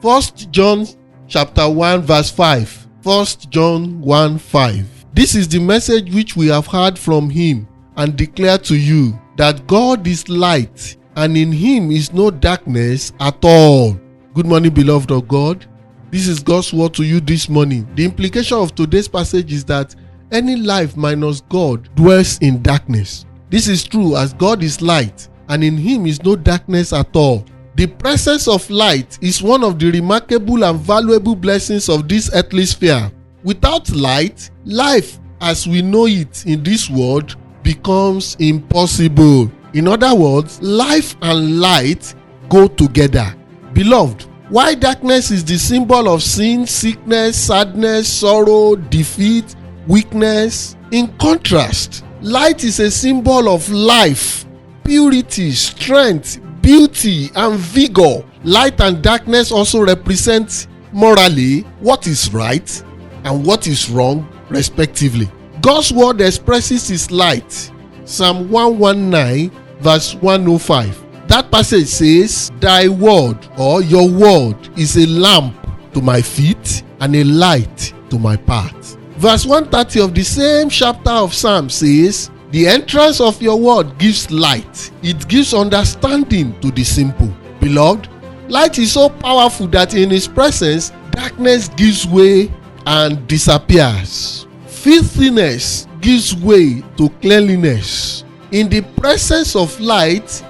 1 John chapter 1 verse 5. 1 John 1:5. This is the message which we have heard from him and declare to you, that God is light, and in him is no darkness at all. Good morning, beloved of God. This is God's word to you this morning. The implication of today's passage is that any life minus God dwells in darkness. This is true, as God is light, and in him is no darkness at all. The presence of light is one of the remarkable and valuable blessings of this earthly sphere. Without light, life as we know it in this world becomes impossible. In other words, life and light go together. Beloved, while darkness is the symbol of sin, sickness, sadness, sorrow, defeat, weakness, in contrast, light is a symbol of life, purity, strength, beauty, and vigor. Light and darkness also represent morally what is right and what is wrong, respectively. God's word expresses his light. Psalm 119 verse 105. That passage says, "Thy word," or your word, "is a lamp to my feet and a light to my path." Verse 130 of the same chapter of Psalm says, "The entrance of your word gives light. It gives understanding to the simple." Beloved, light is so powerful that in his presence, darkness gives way and disappears. Filthiness gives way to cleanliness. In the presence of light,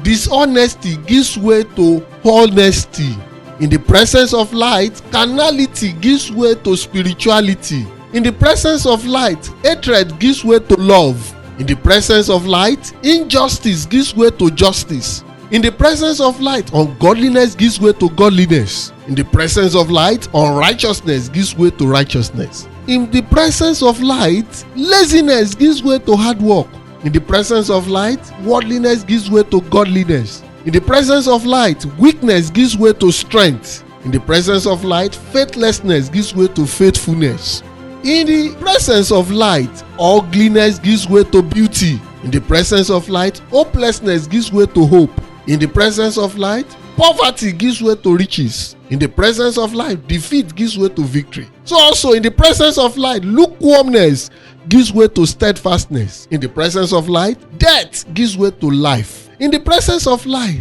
dishonesty gives way to honesty. In the presence of light, carnality gives way to spirituality. In the presence of light, hatred gives way to love. In the presence of light, injustice gives way to justice. In the presence of light, ungodliness gives way to godliness. In the presence of light, unrighteousness gives way to righteousness. In the presence of light, laziness gives way to hard work. In the presence of light, worldliness gives way to godliness. In the presence of light, weakness gives way to strength. In the presence of light, faithlessness gives way to faithfulness. In the presence of light, ugliness gives way to beauty. In the presence of light, hopelessness gives way to hope. In the presence of light, poverty gives way to riches. In the presence of light, defeat gives way to victory. So also in the presence of light, lukewarmness gives way to steadfastness. In the presence of light, death gives way to life. In the presence of light,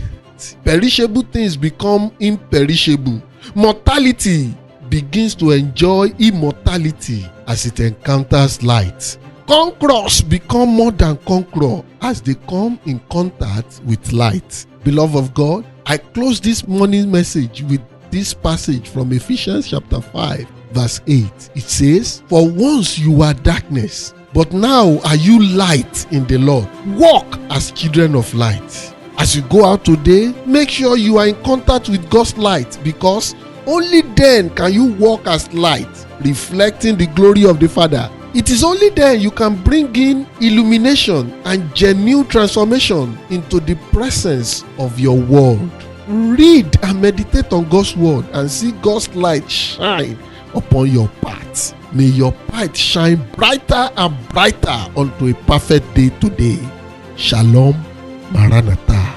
perishable things become imperishable. Mortality begins to enjoy immortality as it encounters light. Conquerors become more than conquerors as they come in contact with light. Beloved of God, I close this morning message with this passage from Ephesians chapter 5 verse 8. It says, "For once you were darkness, but now are you light in the Lord. Walk as children of light." As you go out today, make sure you are in contact with God's light, because only then can you walk as light, reflecting the glory of the Father. It is only then you can bring in illumination and genuine transformation into the presence of your world. Read and meditate on God's word and see God's light shine upon your path. May your path shine brighter and brighter unto a perfect day today. Shalom, Maranatha.